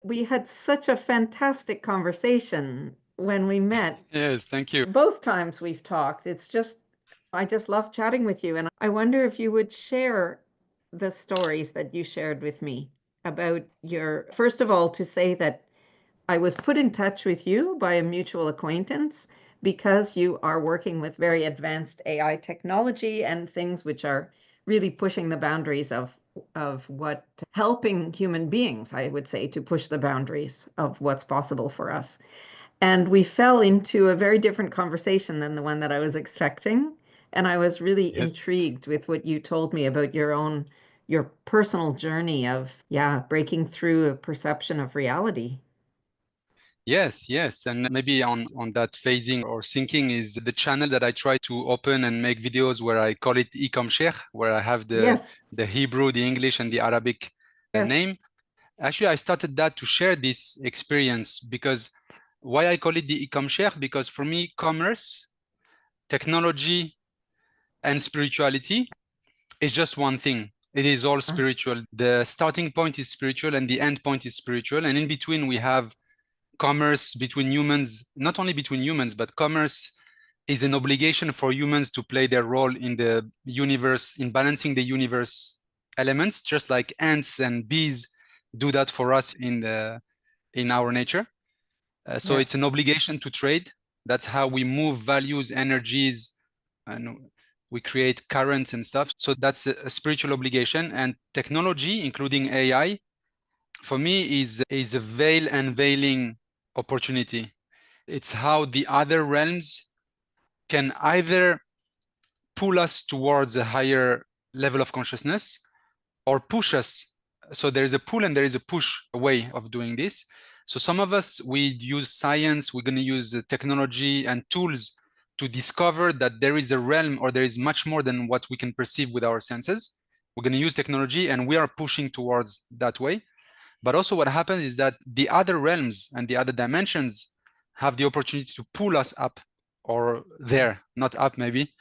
We had such a fantastic conversation when we met. Yes, thank you. Both times we've talked, I just love chatting with you. And I wonder if you would share the stories that you shared with me about first of all, to say that I was put in touch with you by a mutual acquaintance because you are working with very advanced AI technology and things which are really pushing the boundaries of what helping human beings, I would say, to push the boundaries of what's possible for us. And we fell into a very different conversation than the one that I was expecting. And I was really Yes. intrigued with what you told me about your personal journey of, yeah, breaking through a perception of reality. Yes, yes. And maybe on that phasing or syncing is the channel that I try to open and make videos where I call it ENCORE, where I have Yes, the Hebrew, the English, and the Arabic yes. name. Actually, I started that to share this experience because why I call it the ENCORE? Because for me, commerce, technology, and spirituality is just one thing. It is all spiritual. The starting point is spiritual and the end point is spiritual. And in between, we have commerce between humans, not only between humans, but commerce is an obligation for humans to play their role in the universe, in balancing the universe elements, just like ants and bees do that for us in our nature. So Yes. it's an obligation to trade. That's how we move values, energies, and we create currents and stuff. So that's a spiritual obligation. And technology, including AI, for me is a veil unveiling opportunity. It's how the other realms can either pull us towards a higher level of consciousness or push us. So there is a pull and there is a push way of doing this. So some of us, we use science, we're going to use technology and tools to discover that there is a realm or there is much more than what we can perceive with our senses. We're going to use technology and we are pushing towards that way. But also what happens is that the other realms and the other dimensions have the opportunity to pull us up or there, not up maybe,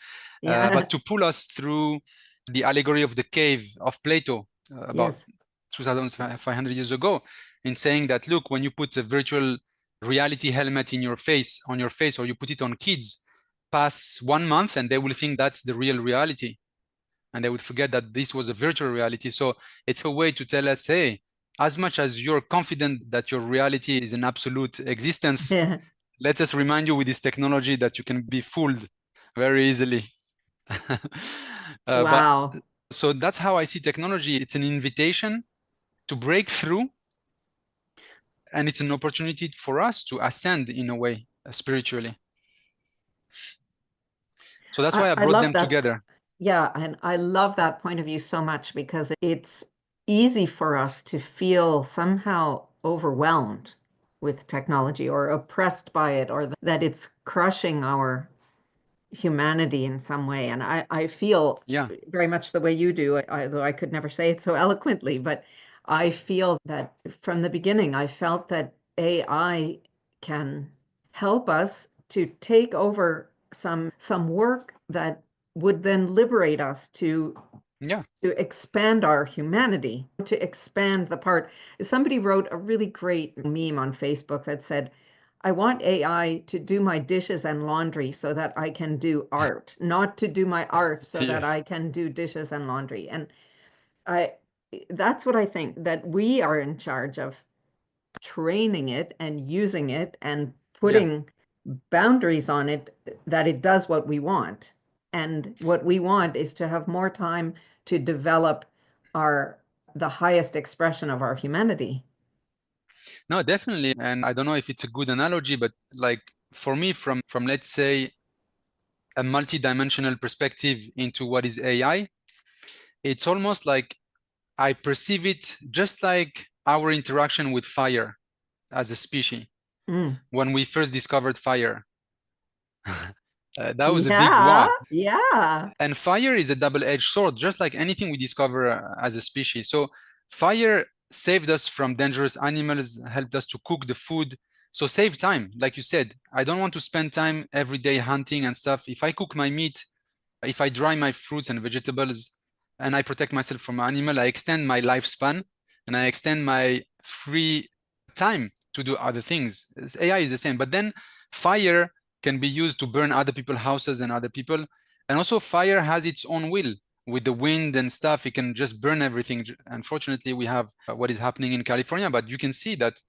Yeah. but to pull us through the allegory of the cave of Plato about Yes. 2,500 years ago, in saying that, look, when you put a virtual reality helmet in your face, on your face, or you put it on kids, pass 1 month and they will think that's the real reality. And they would forget that this was a virtual reality. So it's a way to tell us, hey, as much as you're confident that your reality is an absolute existence, Yeah. let us remind you with this technology that you can be fooled very easily. But Wow. so that's how I see technology. It's an invitation to break through, and it's an opportunity for us to ascend in a way spiritually. So that's why I I brought love them that. together. Yeah, and I love that point of view so much because it's easy for us to feel somehow overwhelmed with technology or oppressed by it or that it's crushing our humanity in some way. And I feel Yeah. very much the way you do, although I could never say it so eloquently, but I feel that from the beginning, I felt that AI can help us to take over some work that would then liberate us Yeah. to expand our humanity, to expand the part. Somebody wrote a really great meme on Facebook that said, I want AI to do my dishes and laundry so that I can do art, not to do my art so that Yes. I can do dishes and laundry. And I that's what I think, that we are in charge of training it and using it and Yeah. putting boundaries on it that it does what we want. And what we want is to have more time to develop our the highest expression of our humanity. No, definitely. And I don't know if it's a good analogy, but like for me, from let's say a multi-dimensional perspective into what is AI, it's almost like I perceive it just like our interaction with fire as a species Mm. when we first discovered fire. That was a big Yeah, wow. yeah. And fire is a double-edged sword, just like anything we discover as a species. So fire saved us from dangerous animals, helped us to cook the food. So save time, like you said. I don't want to spend time every day hunting and stuff. If I cook my meat, if I dry my fruits and vegetables, and I protect myself from animal, I extend my lifespan and I extend my free time to do other things. AI is the same, but then fire can be used to burn other people's houses and other people. And also fire has its own will. With the wind and stuff, it can just burn everything. Unfortunately, we have what is happening in California, but you can see that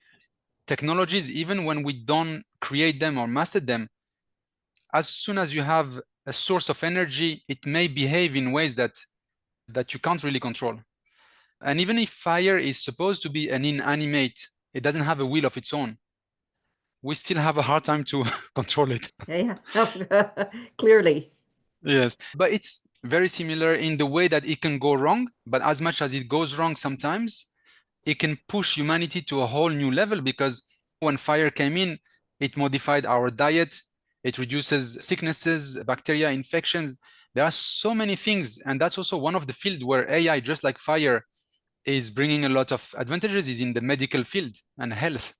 technologies, even when we don't create them or master them, as soon as you have a source of energy, it may behave in ways that you can't really control. And even if fire is supposed to be an inanimate, it doesn't have a will of its own, we still have a hard time to control it. Yeah, clearly. Yes, but it's very similar in the way that it can go wrong, but as much as it goes wrong sometimes, it can push humanity to a whole new level, because when fire came in, it modified our diet, it reduces sicknesses, bacteria, infections. There are so many things, and that's also one of the fields where AI, just like fire, is bringing a lot of advantages, is in the medical field and health.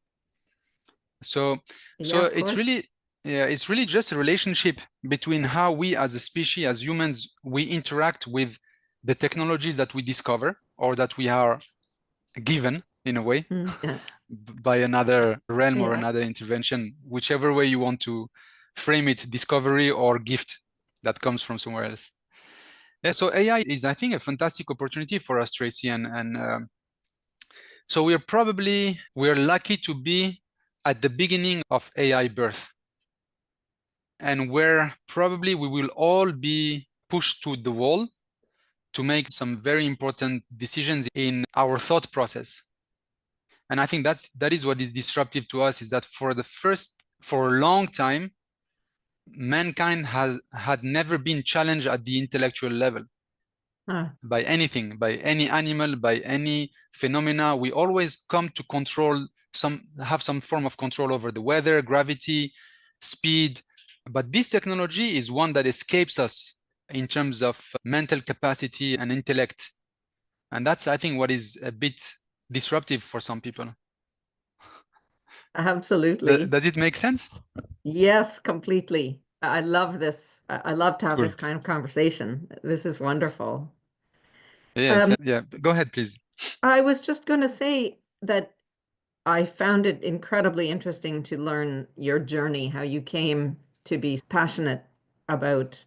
So it's really just a relationship between how we as a species, as humans, we interact with the technologies that we discover or that we are given in a way by another realm or another intervention, whichever way you want to frame it, discovery or gift that comes from somewhere else. Yeah, so AI is, I think, a fantastic opportunity for us, Tracy, and so we're lucky to be at the beginning of AI birth, and where probably we will all be pushed to the wall to make some very important decisions in our thought process. And I think that is what is disruptive to us, is that for a long time, mankind had never been challenged at the intellectual level by anything, by any animal, by any phenomena. We always come to have some form of control over the weather, gravity, speed. But this technology is one that escapes us in terms of mental capacity and intellect. And that's, I think, what is a bit disruptive for some people. Absolutely. Does it make sense? Yes, completely. I love this. I love to have this kind of conversation. This is wonderful. Yes, yeah. Go ahead, please. I was just going to say that I found it incredibly interesting to learn your journey, how you came to be passionate about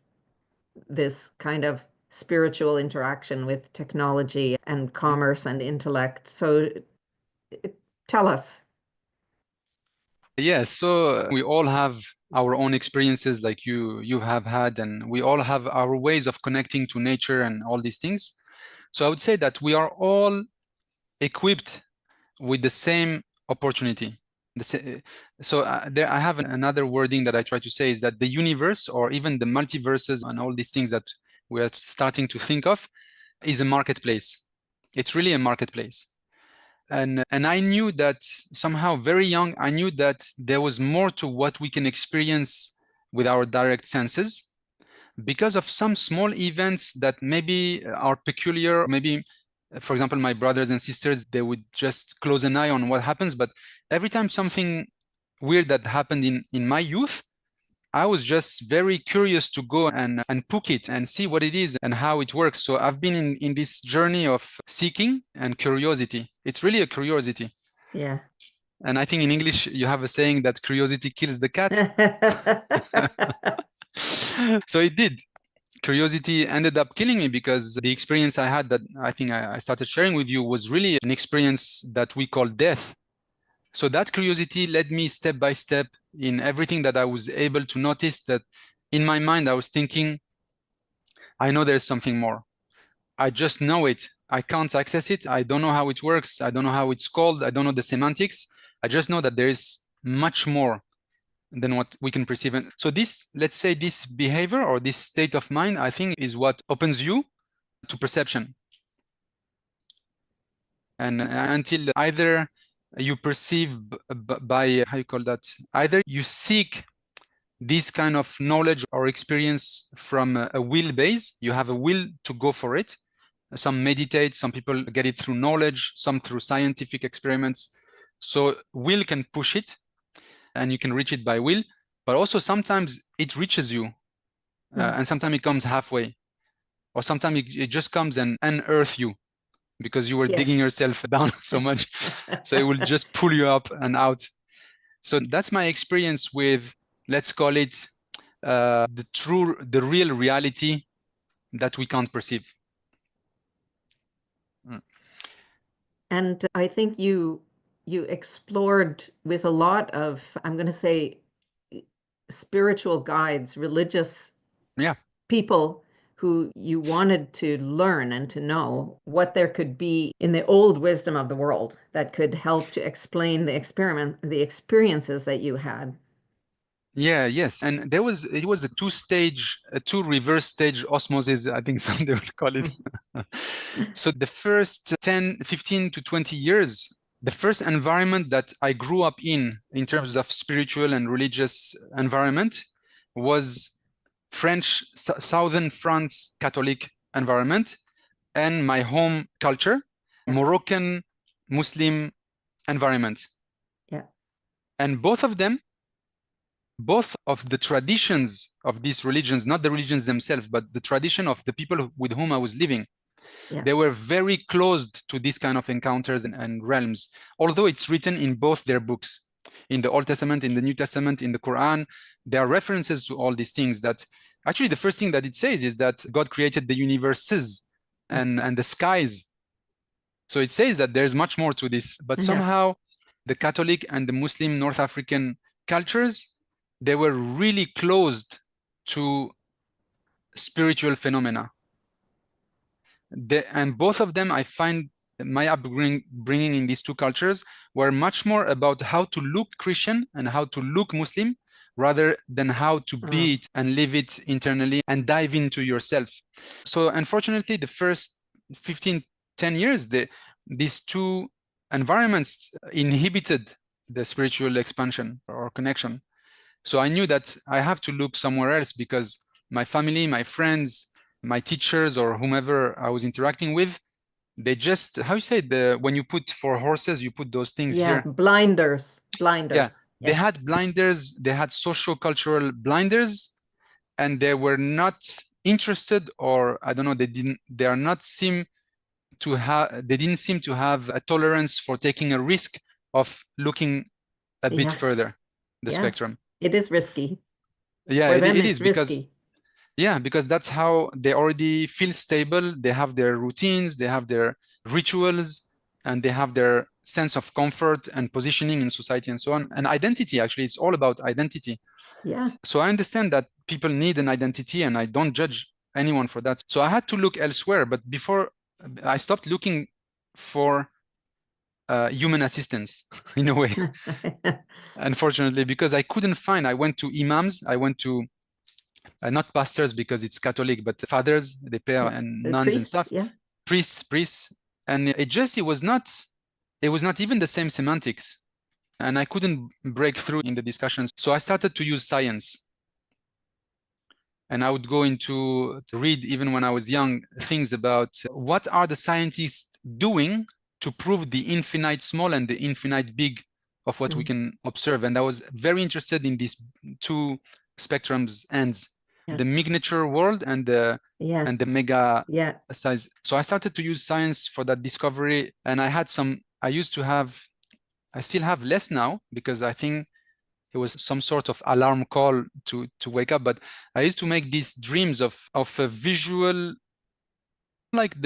this kind of spiritual interaction with technology and commerce and intellect. So tell us. Yes, so we all have our own experiences like you have had, and we all have our ways of connecting to nature and all these things. So I would say that we are all equipped with the same opportunity. So there I have another wording that I try to say, is that the universe, or even the multiverses and all these things that we are starting to think of, is a marketplace. It's really a marketplace. And I knew that somehow very young, I knew that there was more to what we can experience with our direct senses, because of some small events that maybe are peculiar. Maybe, for example, my brothers and sisters, they would just close an eye on what happens. But every time something weird that happened in my youth, I was just very curious to go and poke it and see what it is and how it works. So I've been in this journey of seeking and curiosity. It's really a curiosity. Yeah. And I think in English, you have a saying that curiosity kills the cat. So it did. Curiosity ended up killing me, because the experience I had, that I think I started sharing with you, was really an experience that we call death. So that curiosity led me step by step in everything that I was able to notice, that in my mind, I was thinking, I know there's something more. I just know it. I can't access it. I don't know how it works. I don't know how it's called. I don't know the semantics. I just know that there is much more than what we can perceive. And so this, let's say this behavior or this state of mind, I think is what opens you to perception. And until either you perceive by, how you call that? Either you seek this kind of knowledge or experience from a will base, you have a will to go for it. Some meditate, some people get it through knowledge, some through scientific experiments. So will can push it and you can reach it by will, but also sometimes it reaches you and sometimes it comes halfway, or sometimes it just comes and unearths you because you were Yes. digging yourself down so much. So it will just pull you up and out. So that's my experience with, let's call it, the real reality that we can't perceive. And I think you explored with a lot of, I'm going to say, spiritual guides, religious people who you wanted to learn and to know what there could be in the old wisdom of the world that could help to explain the experiences that you had. Yes. And it was a two reverse stage osmosis, I think some they would call it. So the first 10, 15 to 20 years, the first environment that I grew up in terms of spiritual and religious environment was French, Southern France Catholic environment, and my home culture, Moroccan Muslim environment. Yeah. And both of the traditions of these religions, not the religions themselves, but the tradition of the people with whom I was living, they were very closed to this kind of encounters and realms, although it's written in both their books. In the Old Testament, in the New Testament, in the Quran, there are references to all these things. That actually the first thing that it says is that God created the universes and the skies. So it says that there's much more to this, but somehow the Catholic and the Muslim North African cultures, they were really closed to spiritual phenomena. And both of them, I find my upbringing in these two cultures were much more about how to look Christian and how to look Muslim, rather than how to be it and live it internally and dive into yourself. So unfortunately, the first 10 years, these two environments inhibited the spiritual expansion or connection. So I knew that I have to look somewhere else, because my family, my friends, my teachers, or whomever I was interacting with, they just, how you say, when you put for horses, you put those things here. Blinders. Yeah, they had blinders, they had social-cultural blinders, and they were not interested, or I don't know, they didn't seem to have a tolerance for taking a risk of looking a bit further the spectrum. It is risky. Yeah, For them, it it's is because risky. Yeah, because that's how they already feel stable. They have their routines, they have their rituals, and they have their sense of comfort and positioning in society and so on. And identity, actually, it's all about identity. Yeah. So I understand that people need an identity, and I don't judge anyone for that. So I had to look elsewhere. But before, I stopped looking for human assistance in a way, unfortunately, because I couldn't find. I went to imams, I went to not pastors because it's Catholic, but fathers, the pères and nuns and stuff, priests, and it was not even the same semantics, and I couldn't break through in the discussions. So I started to use science, and I would go to read, even when I was young, things about what are the scientists doing to prove the infinite small and the infinite big of what we can observe. And I was very interested in these two spectrums ends, the miniature world and the mega size. So I started to use science for that discovery, and I still have less now, because I think it was some sort of alarm call to wake up. But I used to make these dreams of a visual, like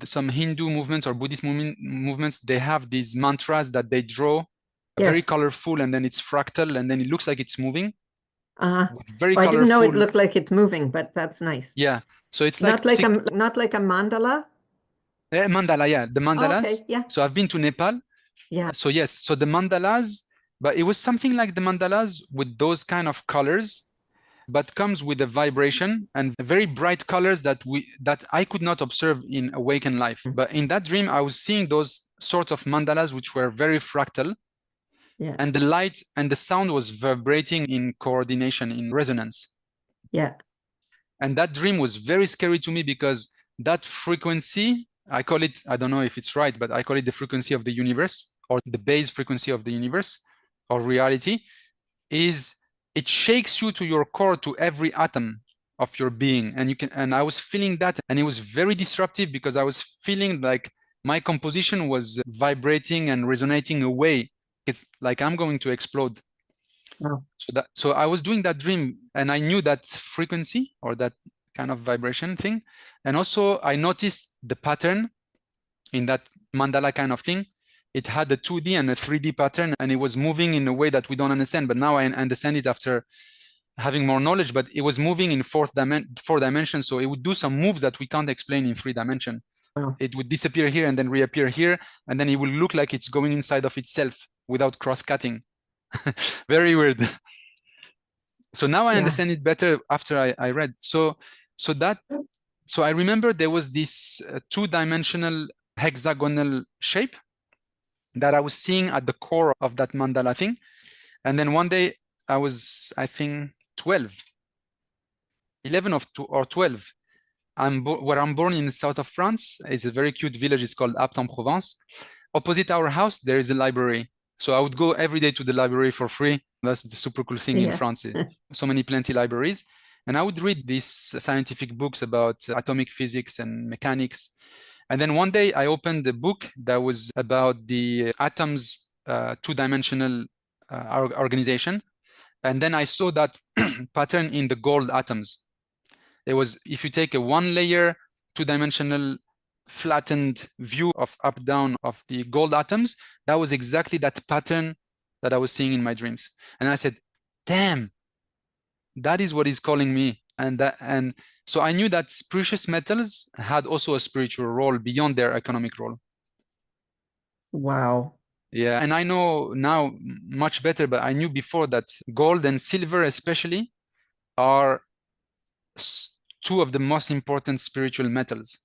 some Hindu movements or Buddhist movements, they have these mantras that they draw, very colorful, and then it's fractal, and then it looks like it's moving. Very colorful. I didn't know it looked like it's moving, but that's nice. Yeah, so it's not like a mandala. Mandala, the mandalas. Okay, yeah. So I've been to Nepal. Yeah. So yes, so the mandalas, but it was something like the mandalas with those kind of colors, but comes with a vibration and very bright colors that I could not observe in awakened life. But in that dream, I was seeing those sort of mandalas which were very fractal. Yeah. And the light and the sound was vibrating in coordination, in resonance. Yeah. And that dream was very scary to me, because that frequency, I call it, I don't know if it's right, but I call it the frequency of the universe, or the base frequency of the universe or reality, it shakes you to your core, to every atom. of your being. And I was feeling that, and it was very disruptive because I was feeling like my composition was vibrating and resonating away. It's like I'm going to explode. Wow. So I was doing that dream, and I knew that frequency or that kind of vibration thing. And also I noticed the pattern in that mandala kind of thing. It had a 2D and a 3D pattern, and it was moving in a way that we don't understand. But now I understand it after having more knowledge. But it was moving in four dimensions. So it would do some moves that we can't explain in 3 dimension. Wow. It would disappear here and then reappear here, and then it will look like it's going inside of itself without cross-cutting. Very weird. So now I understand it better after I read. So I remember there was this 2-dimensional hexagonal shape that I was seeing at the core of that mandala thing. And then one day I was, I think, 11 or 12. Where I'm born in the south of France. It's a very cute village. It's called Apt-en-Provence. Opposite our house, there is a library. So I would go every day to the library for free. That's the super cool thing in France. So plenty libraries. And I would read these scientific books about atomic physics and mechanics. And then one day I opened a book that was about the atoms 2-dimensional organization. And then I saw that pattern in the gold atoms. It was, if you take a 1-layer 2-dimensional flattened view of up-down of the gold atoms, that was exactly that pattern that I was seeing in my dreams. And I said, damn, that is what is calling me. And so I knew that precious metals had also a spiritual role beyond their economic role. Wow. Yeah, and I know now much better, but I knew before that gold and silver especially are two of the most important spiritual metals.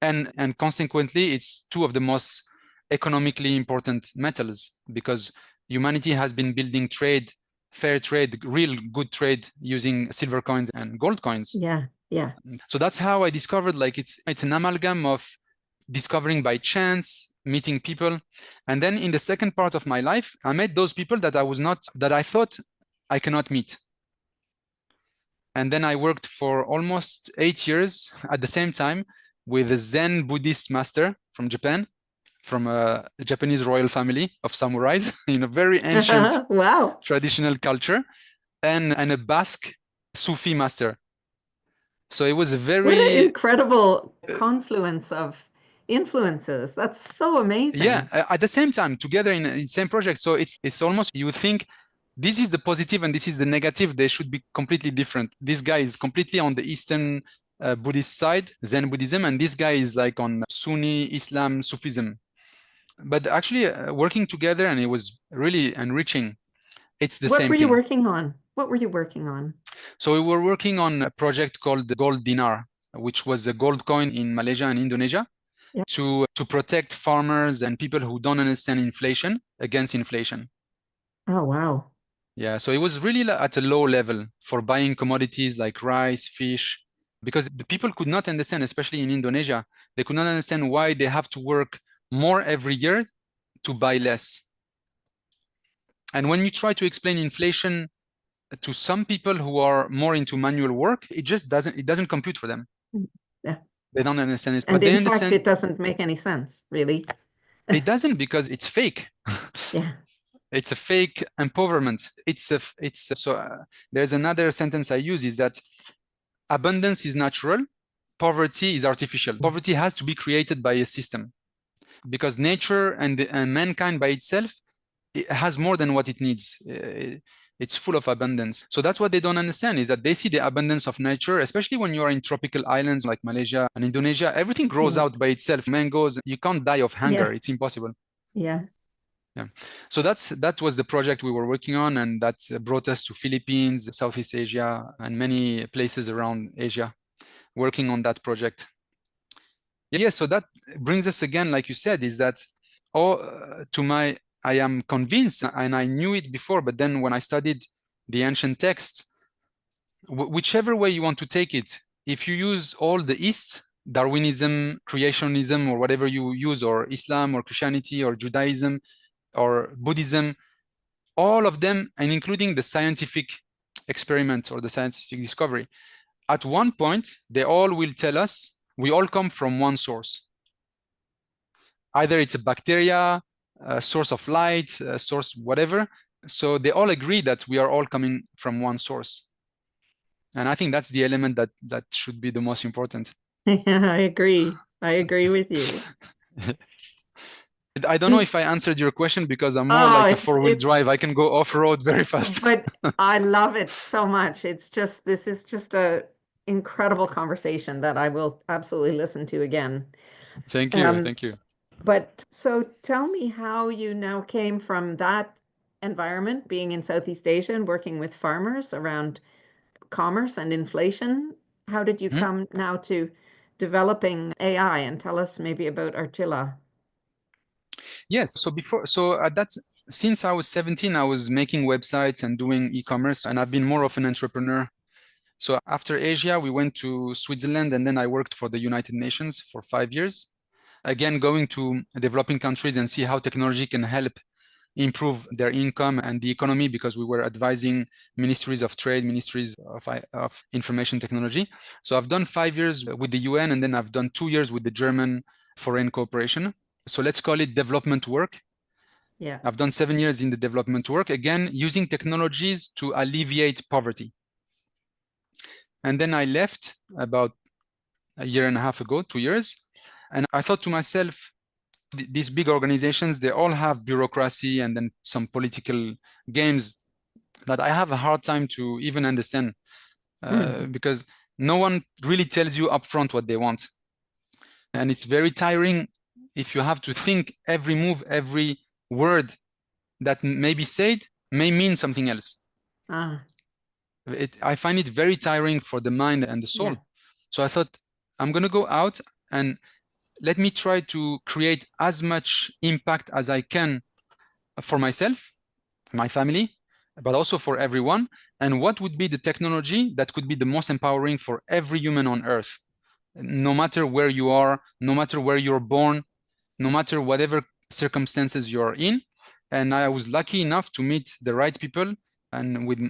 And consequently, it's two of the most economically important metals, because humanity has been building trade, fair trade, real good trade using silver coins and gold coins. Yeah. So that's how I discovered, like, it's an amalgam of discovering by chance, meeting people. And then in the second part of my life, I met those people that I thought I cannot meet. And then I worked for almost 8 years at the same time with a Zen Buddhist master from Japan, from a Japanese royal family of samurais in a very ancient wow. traditional culture, and a Basque Sufi master. So it was a very... What an incredible confluence of influences. That's so amazing. Yeah, at the same time, together in the same project. So it's almost, you would think, this is the positive and this is the negative. They should be completely different. This guy is completely on the Eastern Buddhist side, Zen Buddhism, and this guy is like on Sunni Islam, Sufism. But actually working together, and it was really enriching. It's the same thing. What were you working on? What were you working on? So we were working on a project called the Gold Dinar, which was a gold coin in Malaysia and Indonesia, to protect farmers and people who don't understand inflation against inflation. Oh, wow. Yeah, so it was really at a low level for buying commodities like rice, fish, because the people could not understand, especially in Indonesia, they could not understand why they have to work more every year to buy less. And when you try to explain inflation to some people who are more into manual work, it just doesn't compute for them. Yeah. They don't understand it. And in fact, it doesn't make any sense, really. It doesn't, because it's fake. Yeah. It's a fake empowerment. There's another sentence I use, is that abundance is natural, poverty is artificial. Poverty has to be created by a system, because nature and mankind by itself, it has more than what it needs. It's full of abundance. So that's what they don't understand, is that they see the abundance of nature, especially when you are in tropical islands like Malaysia and Indonesia. Everything grows out by itself. Mangoes, you can't die of hunger. It's impossible. Yeah. So that was the project we were working on, and that brought us to Philippines, Southeast Asia, and many places around Asia, working on that project. Yeah, so that brings us again, like you said, is that I am convinced, and I knew it before, but then when I studied the ancient texts, whichever way you want to take it, if you use all the East, Darwinism, creationism, or whatever you use, or Islam, or Christianity, or Judaism, or Buddhism, all of them, and including the scientific experiment or the scientific discovery. At one point, they all will tell us we all come from one source. Either it's a bacteria, a source of light, a source whatever. So they all agree that we are all coming from one source. And I think that's the element that should be the most important. I agree. I agree with you. I don't know if I answered your question because I'm more Oh, like a four-wheel drive. I can go off-road very fast. But I love it so much. This is just a incredible conversation that I will absolutely listen to again. Thank you. Thank you. But so tell me how you now came from that environment, being in Southeast Asia and working with farmers around commerce and inflation. How did you come now to developing AI? And tell us maybe about RTILA. Yes. So at that, since I was 17, I was making websites and doing e-commerce, and I've been more of an entrepreneur. So after Asia, we went to Switzerland, and then I worked for the United Nations for 5 years. Again, going to developing countries and see how technology can help improve their income and the economy, because we were advising ministries of trade, ministries of information technology. So I've done 5 years with the UN, and then I've done 2 years with the German foreign cooperation. So let's call it development work. Yeah. I've done 7 years in the development work, again, using technologies to alleviate poverty. And then I left about a year and a half ago, 2 years. And I thought to myself, these big organizations, they all have bureaucracy and then some political games that I have a hard time to even understand because no one really tells you upfront what they want. And it's very tiring if you have to think every move, every word that may be said may mean something else. I find it very tiring for the mind and the soul. Yeah. So I thought, I'm going to go out and let me try to create as much impact as I can for myself, my family, but also for everyone. And what would be the technology that could be the most empowering for every human on Earth, no matter where you are, no matter where you're born, no matter whatever circumstances you're in. And I was lucky enough to meet the right people. And with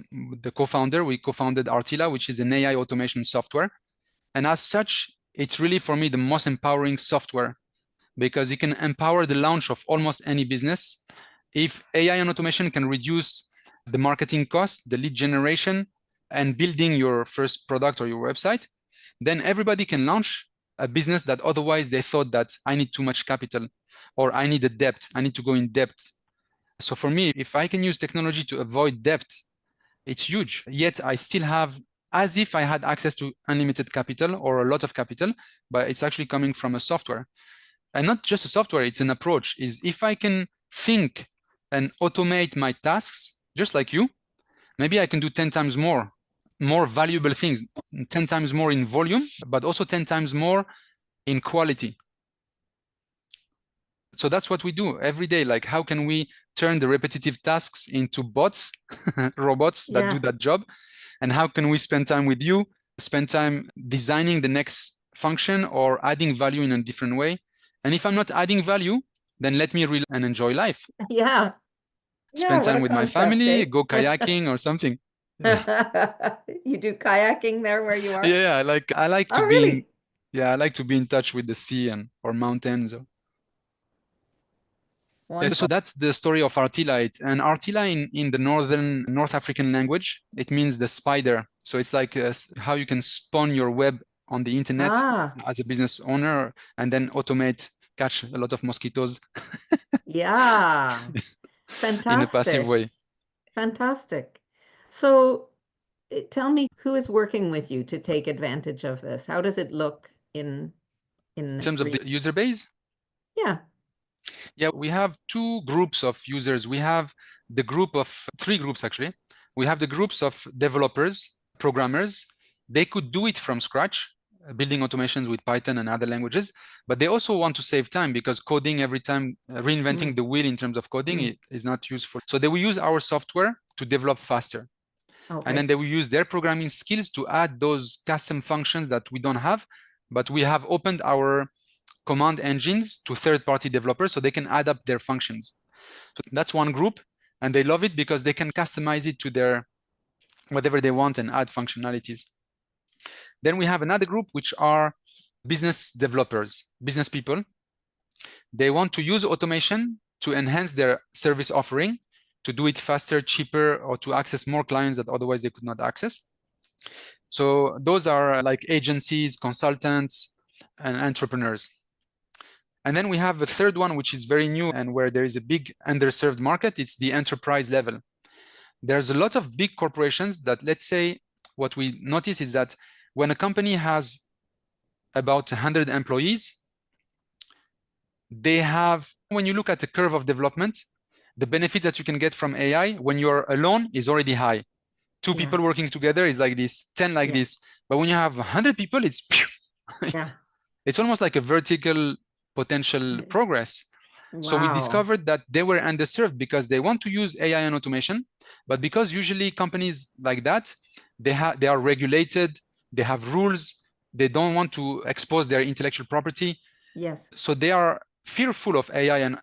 the co-founder, we co-founded RTILA, which is an AI automation software. And as such, it's really for me the most empowering software because it can empower the launch of almost any business. If AI and automation can reduce the marketing cost, the lead generation, and building your first product or your website, then everybody can launch a business that otherwise they thought that I need too much capital or I need a debt, I need to go in debt. So for me, if I can use technology to avoid debt, it's huge. Yet I still have as if I had access to unlimited capital or a lot of capital, but it's actually coming from a software. And not just a software, it's an approach. Is if I can think and automate my tasks, just like you, maybe I can do 10 times more valuable things, 10 times more in volume, but also 10 times more in quality. So that's what we do every day. Like, how can we turn the repetitive tasks into bots, robots that do that job? And how can we spend time with you, spend time designing the next function or adding value in a different way? And if I'm not adding value, then let me relax and enjoy life. Yeah. Spend time with my family, go kayaking or something. You do kayaking there where you are? Yeah, I like to be I like to be in touch with the sea and or mountains. So that's the story of RTILA. And RTILA in the North African language, it means the spider. So it's like how you can spawn your web on the internet as a business owner and then automate, catch a lot of mosquitoes. Yeah, fantastic. In a passive way. Fantastic. So tell me, who is working with you to take advantage of this? How does it look in terms of the user base? Yeah. Yeah, we have two groups of users. We have the group of 3 groups, actually. We have the groups of developers, programmers. They could do it from scratch, building automations with Python and other languages, but they also want to save time because coding every time, reinventing the wheel in terms of coding it is not useful. So they will use our software to develop faster. Okay. And then they will use their programming skills to add those custom functions that we don't have, but we have opened our command engines to third-party developers so they can add up their functions. So that's one group, and they love it because they can customize it to their whatever they want and add functionalities. Then we have another group, which are business developers, business people. They want to use automation to enhance their service offering, to do it faster, cheaper, or to access more clients that otherwise they could not access. So those are like agencies, consultants, and entrepreneurs. And then we have a third one, which is very new and where there is a big underserved market. It's the enterprise level. There's a lot of big corporations that, let's say, what we notice is that when a company has about 100 employees, they have, when you look at the curve of development, the benefits that you can get from AI when you're alone is already high. Two people working together is like this, 10 like this. But when you have 100 people, it's it's almost like a vertical potential progress. Wow. So we discovered that they were underserved because they want to use AI and automation, but because usually companies like that, they are regulated, they have rules, they don't want to expose their intellectual property. Yes. So they are fearful of AI and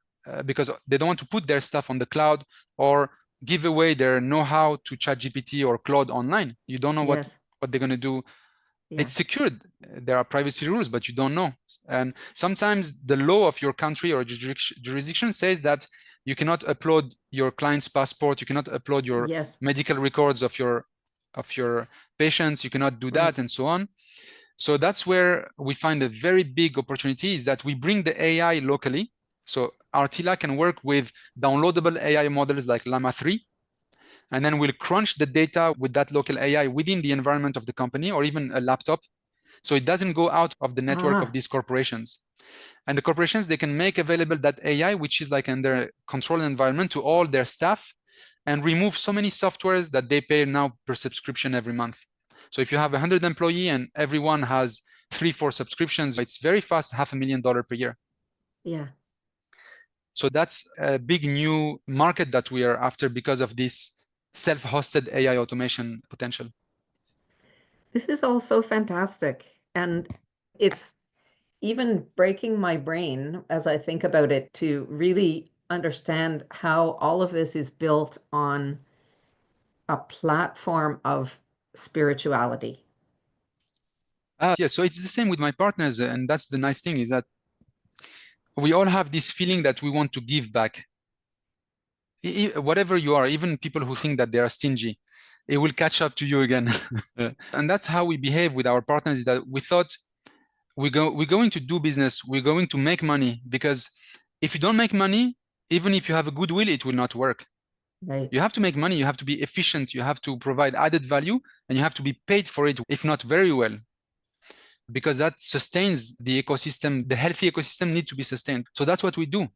because they don't want to put their stuff on the cloud or give away their know-how to ChatGPT or Claude online. You don't know what they're going to do. It's secured. There are privacy rules, but you don't know. And sometimes the law of your country or jurisdiction says that you cannot upload your client's passport, you cannot upload your medical records of your patients, you cannot do that, and so on. So that's where we find a very big opportunity, is that we bring the AI locally. So RTILA can work with downloadable AI models like Llama 3, and then we'll crunch the data with that local AI within the environment of the company or even a laptop. So it doesn't go out of the network of these corporations. And the corporations, they can make available that AI, which is like in their controlled environment, to all their staff and remove so many softwares that they pay now per subscription every month. So if you have 100 employees and everyone has 3-4 subscriptions, it's very fast, $500,000 per year. Yeah. So that's a big new market that we are after because of this self-hosted AI automation potential. This is all so fantastic. And it's even breaking my brain as I think about it to really understand how all of this is built on a platform of spirituality. Yeah, so it's the same with my partners. And that's the nice thing, is that we all have this feeling that we want to give back. Whatever you are, even people who think that they are stingy, it will catch up to you again. And that's how we behave with our partners, is that we thought we're going to do business, we're going to make money, because if you don't make money, even if you have a goodwill, it will not work. Right. You have to make money, you have to be efficient, you have to provide added value, and you have to be paid for it, if not very well, because that sustains the ecosystem. The healthy ecosystem needs to be sustained. So that's what we do.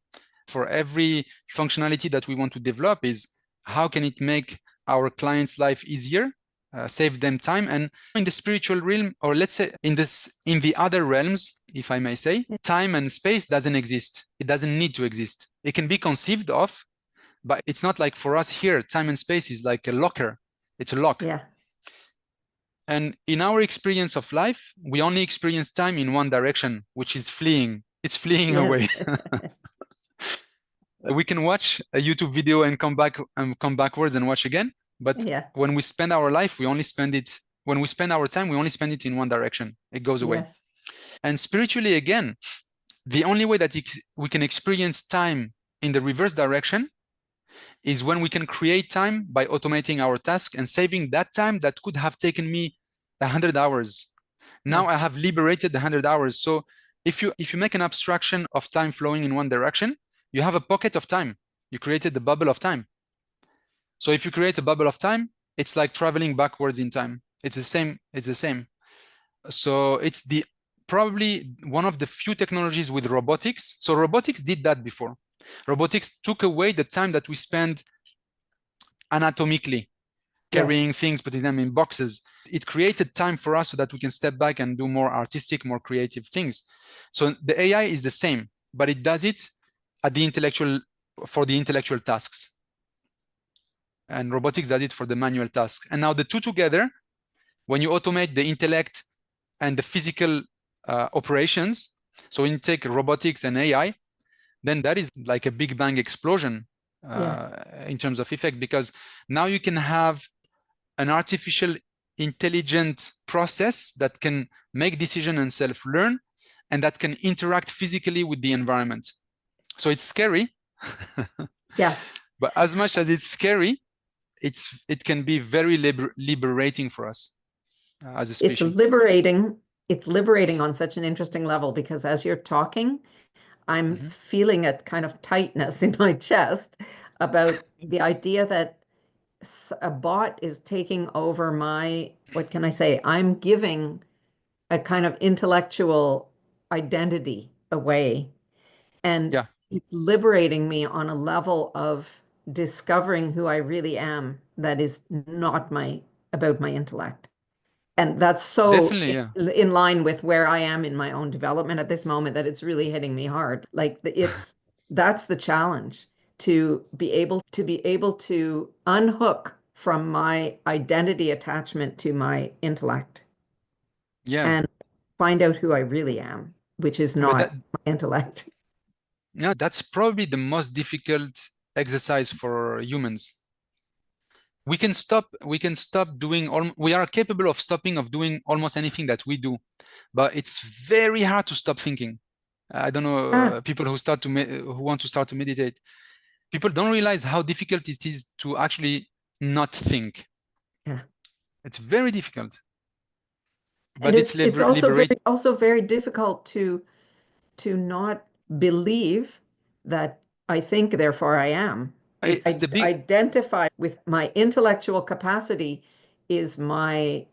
For every functionality that we want to develop is how can it make our clients' life easier, save them time. And in the spiritual realm, or let's say in the other realms, if I may say, time and space doesn't exist. It doesn't need to exist. It can be conceived of, but it's not like for us here, time and space is like a locker. It's a lock. Yeah. And in our experience of life, we only experience time in one direction, which is fleeing. It's fleeing away. We can watch a YouTube video and come backwards and watch again. But when we spend our life, when we spend our time, we only spend it in one direction. It goes away. Yes. And spiritually, again, the only way that we can experience time in the reverse direction is when we can create time by automating our task and saving that time that could have taken me 100 hours. Now I have liberated the 100 hours. So if you make an abstraction of time flowing in one direction, you have a pocket of time. You created the bubble of time. So if you create a bubble of time, it's like traveling backwards in time. It's the same. It's the same. So it's probably one of the few technologies with robotics. So robotics did that before. Robotics took away the time that we spend anatomically carrying things, putting them in boxes. It created time for us so that we can step back and do more artistic, more creative things. So the AI is the same, but it does it for the intellectual tasks. And robotics does it for the manual tasks. And now the two together, when you automate the intellect and the physical operations, so when you take robotics and AI, then that is like a big bang explosion in terms of effect, because now you can have an artificial intelligent process that can make decision and self-learn, and that can interact physically with the environment. So it's scary. Yeah. But as much as it's scary, it can be very liberating for us as a species. It's liberating on such an interesting level, because as you're talking, I'm feeling a kind of tightness in my chest about the idea that a bot is taking over my, what can I say? I'm giving a kind of intellectual identity away. And Yeah, it's liberating me on a level of discovering who I really am that is not about my intellect. And that's so definitely. Yeah. in line with where I am in my own development at this moment that it's really hitting me hard. Like that's the challenge, to be able to unhook from my identity attachment to my intellect Yeah. and find out who I really am, which is But not my intellect. yeah, that's probably the most difficult exercise for humans. We can stop doing, we are capable of doing almost anything that we do, but it's very hard to stop thinking. I don't know, people who want to start to meditate, people don't realize how difficult it is to actually not think. Yeah. It's very difficult. And But it's liberating. also very difficult to not believe that I think, therefore I am. It's the big, Identify with my intellectual capacity is my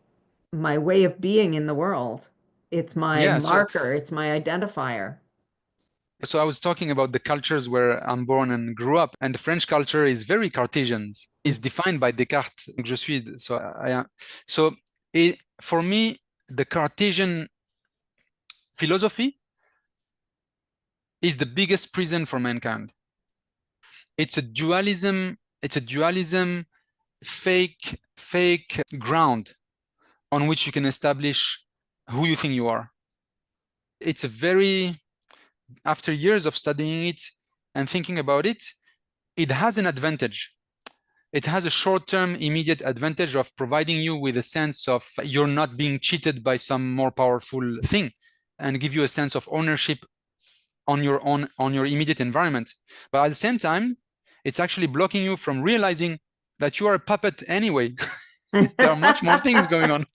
way of being in the world. It's my yeah. marker, it's my identifier. So I was talking about the cultures where I'm born and grew up, and the French culture is very Cartesian. It's defined by Descartes. Je suis. So for me, the Cartesian philosophy is the biggest prison for mankind. It's a dualism. It's a dualism, fake ground on which you can establish who you think you are. It's a very, after years of studying it and thinking about it, it has an advantage. It has a short-term immediate advantage of providing you with a sense of you're not being cheated by some more powerful thing, and give you a sense of ownership on your immediate environment. But at the same time, it's actually blocking you from realizing that you are a puppet anyway. There are much more things going on.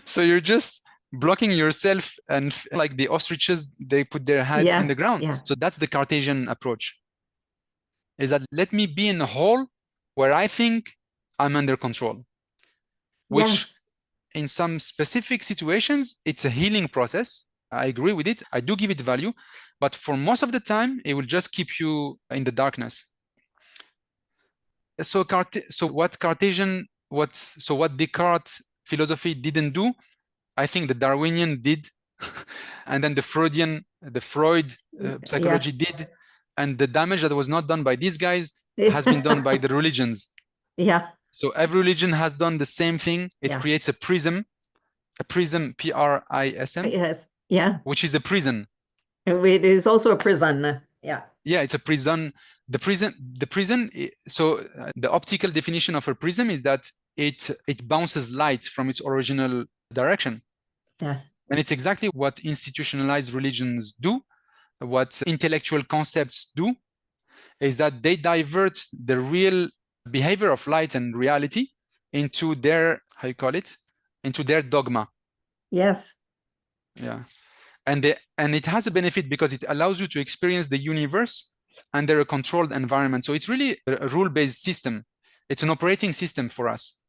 So you're just blocking yourself, and like the ostriches, they put their head in the ground. Yeah. So that's the Cartesian approach. Is that let me be in a hole where I think I'm under control, which in some specific situations, it's a healing process. I agree with it. I do give it value, but for most of the time, it will just keep you in the darkness. So what Descartes philosophy didn't do, I think the Darwinian did, and then the Freud psychology did, and the damage that was not done by these guys has been done by the religions. Yeah. So every religion has done the same thing. It creates a prism, prism, Yes. Yeah. which is a prison. It is also a prison. Yeah. Yeah, it's a prison. The prison. So the optical definition of a prism is that it bounces light from its original direction. Yeah. And it's exactly what institutionalized religions do, what intellectual concepts do, is that they divert the real behavior of light and reality into their, into their dogma. Yes. Yeah. And it has a benefit because it allows you to experience the universe under a controlled environment. So it's really a rule-based system. It's an operating system for us.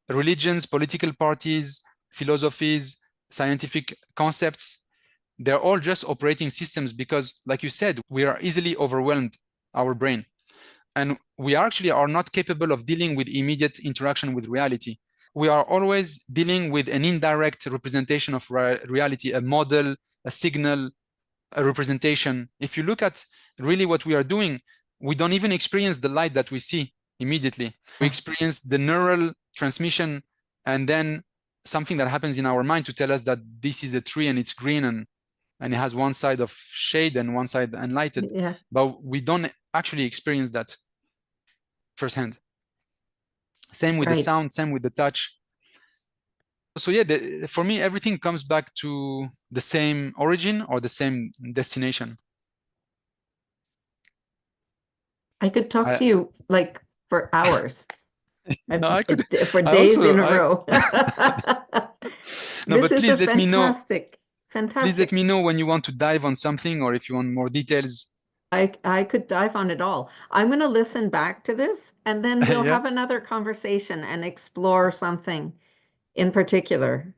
Religions, political parties, philosophies, scientific concepts, they're all just operating systems because, like you said, we are easily overwhelmed, our brain. And we actually are not capable of dealing with immediate interaction with reality. We are always dealing with an indirect representation of reality, a model, a signal, a representation. If you look at really what we are doing, we don't even experience the light that we see immediately. We experience the neural transmission and then something that happens in our mind to tell us that this is a tree and it's green and it has one side of shade and one side enlightened. Yeah. But we don't actually experience that firsthand. Same with the Right. sound, same with the touch. So yeah, for me, everything comes back to the same origin or the same destination. I could talk to you like for hours, No, I could. for I days also. in a row. No, This but is a please let me know. fantastic, Please let fantastic. me know when you want to dive on something or if you want more details. I could dive on it all. I'm going to listen back to this and then we'll Yeah, have another conversation and explore something in particular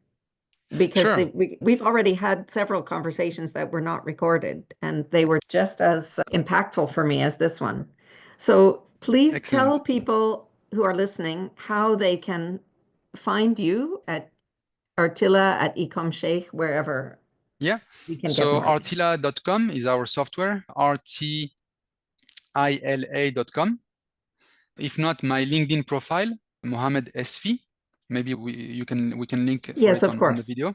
because sure. we've already had several conversations that were not recorded and they were just as impactful for me as this one. So please tell Excellent. people who are listening how they can find you at RTILA, at ENCORE, wherever Yeah. we can get So more. RTILA.com is our software, RTILA.com. If not, my LinkedIn profile, Mohamed Es Fih. Maybe we can link for Yes, it of on the course. video.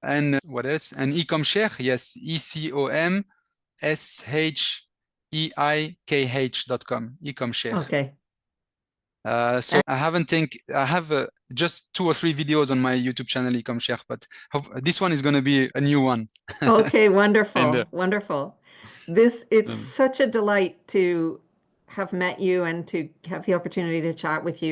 And what else? And ENCORE, yes, ECOMSHEIKH.com, ENCORE. Okay. So I have just 2 or 3 videos on my YouTube channel, ENCORE, but this one is going to be a new one. Okay, And wonderful, wonderful. It's um, such a delight to have met you and to have the opportunity to chat with you.